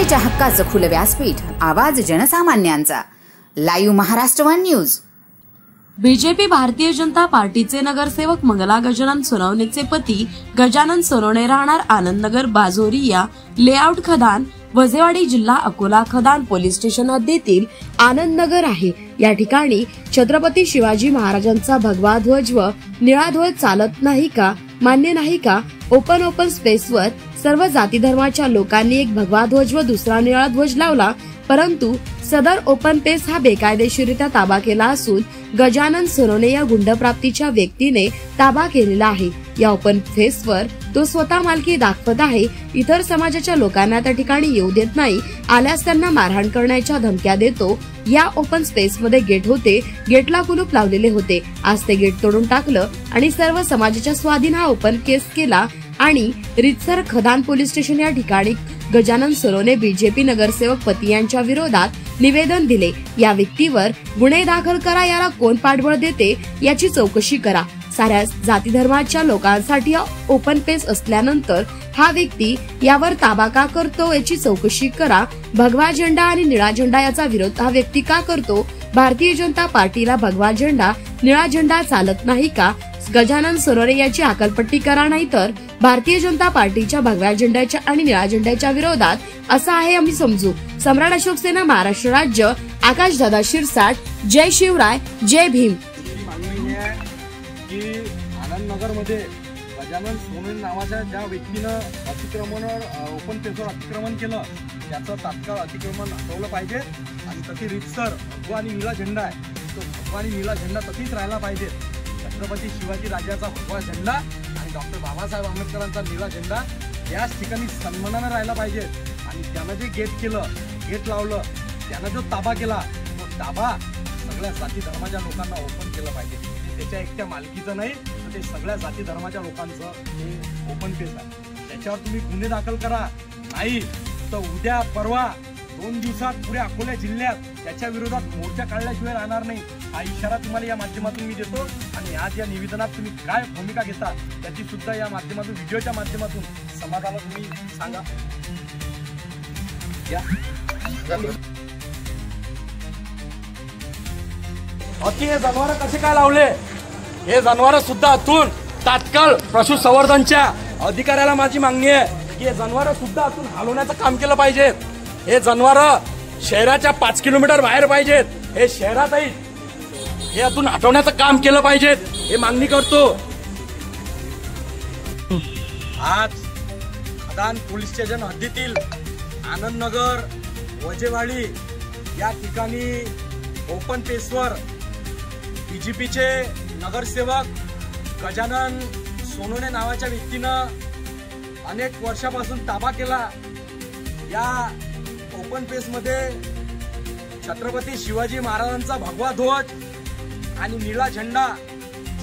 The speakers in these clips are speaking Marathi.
जनतेच्या हक्काचं खुलं व्यासपीठ, आवाज जनसामान्यांचा. Live Maharashtra one news. BJP Bharatiya Janata पार्टीचे नगरसेवक मंगला गजानन सोनवणेचे पती गजानन सोनवणे राहणार आनंदनगर बाजोरिया लेआउट खदान वजेवाडी जिल्हा अकोला खदान पोलीस स्टेशन हद्दीतील आनंदनगर आहे. या ठिकाणी छत्रपती शिवाजी महाराजांचा भगवा ध्वज व निळा ध्वज चालत नाही का, मान्य नाही का? ओपन स्पेसवर सर्व जाती धर्माच्या लोकांनी एक भगवा ध्वज व दुसरा निळा ध्वज लावला, परंतु सदर ओपन पेस हा बेकायदेशीररित्या ताबा केला असून गजानन सोनवणे या गुंडप्राप्तीच्या व्यक्तीने ताबा केलेला आहे. या ओपन फेसवर तो स्वतः मालकी दाखवत आहे. इतर समाजाच्या लोकांना त्या ठिकाणी येऊ देत नाही, आल्यास त्यांना मारहाण करण्याच्या धमक्या देतो. या ओपन स्पेस मध्ये गेट होते, गेटला कुलूप लावलेले होते. आज ते गेट तोडून टाकलं आणि सर्व समाजाच्या स्वाधीन हा ओपन केस केला आणि रितसर खदान पोलीस स्टेशन या ठिकाणी गजानन सोनवणे बीजेपी नगरसेवक पती यांच्या विरोधात निवेदन दिले. या व्यक्तीवर गुन्हे दाखल करा, याला कोण पाठबळ देते याची चौकशी करा. साऱ्या जाती धर्माच्या लोकांसाठी ओपन पेस असल्यानंतर हा व्यक्ती यावर ताबा का करतो याची चौकशी करा. भगवा झेंडा आणि निळा झेंडा याचा विरोध हा व्यक्ती का करतो? भारतीय जनता पार्टीला भगवा झेंडा निळा झेंडा चालत नाही का? गजानन सोनवणे याची अकलपट्टी करा, नाही तर भारतीय जनता पार्टीच्या भगव्या झेंड्याच्या आणि निळा झेंड्याच्या विरोधात असं आहे आम्ही समजू. सम्राट अशोक सेना, महाराष्ट्र राज्य, आकाशदादा शिरसाट. जय शिवराय, जय भीम. की आनंदनगर मध्ये गजानन सोनवणे नावाच्या ज्या व्यक्तीनं ओपन पेसवर अतिक्रमण केलं, त्याचं तात्काळ अतिक्रमण हटवलं पाहिजे आणि तशी रितसर भगवा आणि निळा झेंडा आहे, तो भगवा आणि निळा झेंडा तशीच राहायला पाहिजे. छत्रपती शिवाजी राजाचा भगवा झेंडा आणि डॉक्टर बाबासाहेब आंबेडकरांचा निळा झेंडा याच ठिकाणी सन्मानानं राहायला पाहिजे. आणि त्यानं जे गेट केलं, गेट लावलं, त्यानं जो ताबा केला, तो ताबा सगळ्या जाती धर्माच्या लोकांना ओपन केलं पाहिजे. त्याच्या एकट्या मालकीचं नाही, तर ते सगळ्या जाती धर्माच्या लोकांचं हे ओपन पेस आहे. त्याच्यावर तुम्ही गुन्हे दाखल करा, नाही तर उद्या परवा 2 दिवसात पुऱ्या अकोला जिल्ह्यात त्याच्या विरोधात मोर्चा काढल्याशिवाय राहणार नाही. हा इशारा तुम्हाला या माध्यमातून मी देतो. आणि आज या निवेदनात तुम्ही काय भूमिका घेता त्याची सुद्धा या माध्यमातून, व्हिडिओच्या माध्यमातून समाजाला तुम्ही सांगा. अति हे जनावर कसे काय लावले? हे जनावर सुद्धा आतून तात्काळ पशुसंवर्धनच्या अधिकाऱ्याला माझी मागणी आहे की हे जनावर सुद्धा आतून हलवण्याचं काम केलं पाहिजे. हे जनावर शहराच्या 5 किलोमीटर बाहेर पाहिजेत. हे शहरातही हे आतून हटवण्याचं काम केलं पाहिजे, हे मागणी करतो. आज खदान पोलीस स्टेशन हद्दीतील आनंदनगर वजेवाडी या ठिकाणी ओपन पेसवर बीजेपीचे नगरसेवक गजानन सोनवणे नावाच्या व्यक्तीनं अनेक वर्षापासून ताबा केला. या ओपन पेसमध्ये छत्रपती शिवाजी महाराजांचा भगवा ध्वज आणि निळा झेंडा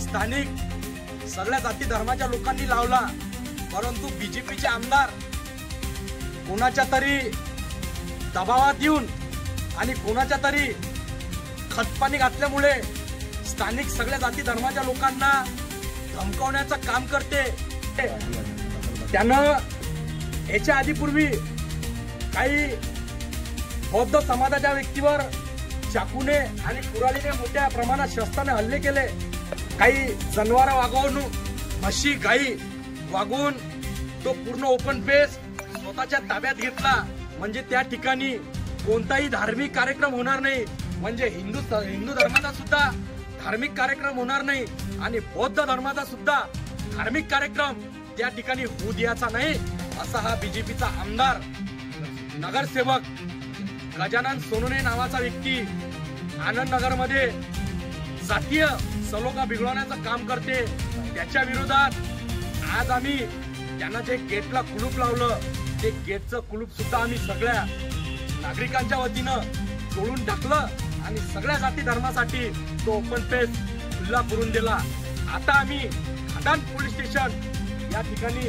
स्थानिक सगळ्या जाती धर्माच्या लोकांनी लावला, परंतु बीजेपीचे आमदार कोणाच्या तरी दबावात येऊन आणि कोणाच्या तरी खतपाणी घातल्यामुळे स्थानिक सगळ्या जाती धर्माच्या लोकांना धमकावण्याचं काम करते. त्यानं याच्या आधीपूर्वी काही बौद्ध समाजाच्या व्यक्तीवर चाकूने आणि कुऱ्हाडीने मोठ्या प्रमाणात शस्त्राने हल्ले केले. काही जनावर वागवून, म्हशी गाई वागवून तो पूर्ण ओपन पेस स्वतःच्या ताब्यात घेतला. म्हणजे त्या ठिकाणी कोणताही धार्मिक कार्यक्रम होणार नाही, म्हणजे हिंदू धर्माचा सुद्धा धार्मिक कार्यक्रम होणार नाही आणि बौद्ध धर्माचा सुद्धा धार्मिक कार्यक्रम त्या ठिकाणी होऊ द्यायचा नाही, असा हा बीजेपीचा आमदार नगरसेवक गजानन सोनवणे नावाचा व्यक्ती आनंदनगर मध्ये जातीय सलोखा बिघडवण्याचं काम करते. त्याच्या विरोधात आज आम्ही त्यांना जे गेटला कुलूप लावलं, ते गेटचं कुलूप सुद्धा आम्ही सगळ्या नागरिकांच्या वतीनं तोडून टाकलं आणि सगळ्या जाती धर्मासाठी तो ओपन पेस खुल्ला करून दिला. आता आम्ही खदान पोलीस स्टेशन या ठिकाणी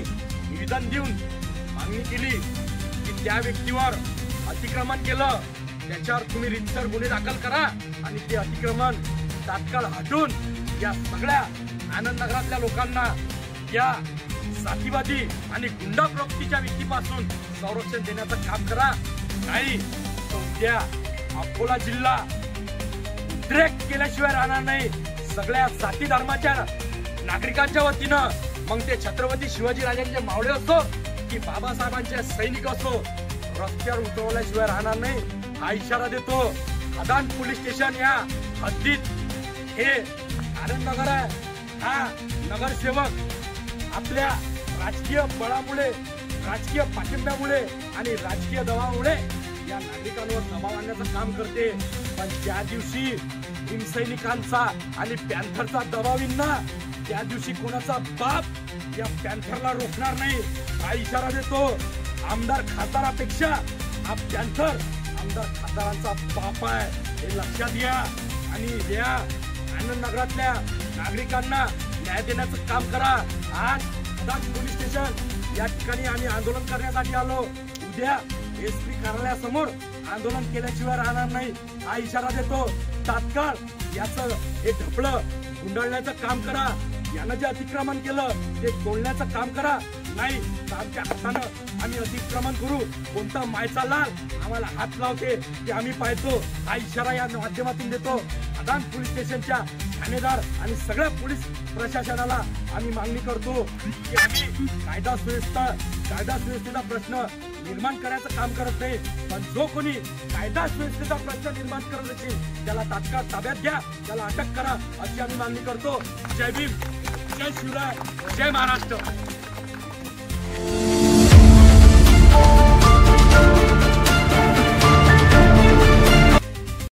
निवेदन देऊन मागणी केली की त्या व्यक्तीवर अतिक्रमण केलं, त्याच्यावर तुम्ही रितसर गुन्हे दाखल करा आणि ते अतिक्रमण तात्काळ हटून या सगळ्या आनंदनगरातल्या लोकांना या जातीवादी आणि गुंडा प्रवृत्तीच्या व्यक्तीपासून संरक्षण देण्याचं काम करा. नाही तर उद्या अकोला जिल्हा उद्रेक केल्याशिवाय राहणार नाही. सगळ्या जाती धर्माच्या नागरिकांच्या वतीनं मग ते छत्रपती शिवाजी राजांचे मावळे असो की बाबासाहेबांचे सैनिक असो रस्त्यावर उतरवल्याशिवाय राहणार नाही हा इशारा देतो. खदान पोलीस स्टेशन या हद्दीत हे आनंद नगर आहे. हा नगरसेवक आपल्या राजकीय बळामुळे, राजकीय पाठिंब्यामुळे आणि राजकीय दबावामुळे या नागरिकांवर दबाव आणण्याचं काम करते. पण ज्या दिवशी हिमसैनिकांचा आणि पॅन्थरचा दबाव येईल ना त्या दिवशी कोणाचा बाप या पॅन्थरला रोखणार नाही हा इशारा देतो. आमदार खासदारापेक्षा हा पॅन्थर आमदार खासदारांचा बाप आहे हे लक्षात घ्या. आणि या आनंद नगरातल्या नागरिकांना न्याय देण्याचं काम करा. आज खदान पोलीस स्टेशन या ठिकाणी आम्ही आंदोलन करण्यासाठी आलो. उद्या एसपी कार्यालयासमोर आंदोलन केल्याशिवाय राहणार नाही हा इशारा देतो. तात्काळ याचं हे ढपळं गुंडाळण्याचं काम करा. यानं जे अतिक्रमण केलं ते तोडण्याचं काम करा. नाही तर आमच्या हातानं आम्ही अतिक्रमण करू. कोणता मायचा लाल आम्हाला हात लावते ते आम्ही पाहतो हा इशारा या माध्यमातून देतो. खदान पोलीस स्टेशनच्या ठाणेदार आणि सगळ्या पोलीस प्रशासनाला आम्ही मागणी करतो की आम्ही कायदा सुव्यवस्थेचा प्रश्न निर्माण करायचं काम करत नाही. पण जो कोणी कायदा सुव्यवस्थेचा प्रश्न निर्माण करत असेल त्याला तात्काळ ताब्यात घ्या, त्याला अटक करा अशी आम्ही मागणी करतो. जय भीम, जय शिवराय, जय महाराष्ट्र.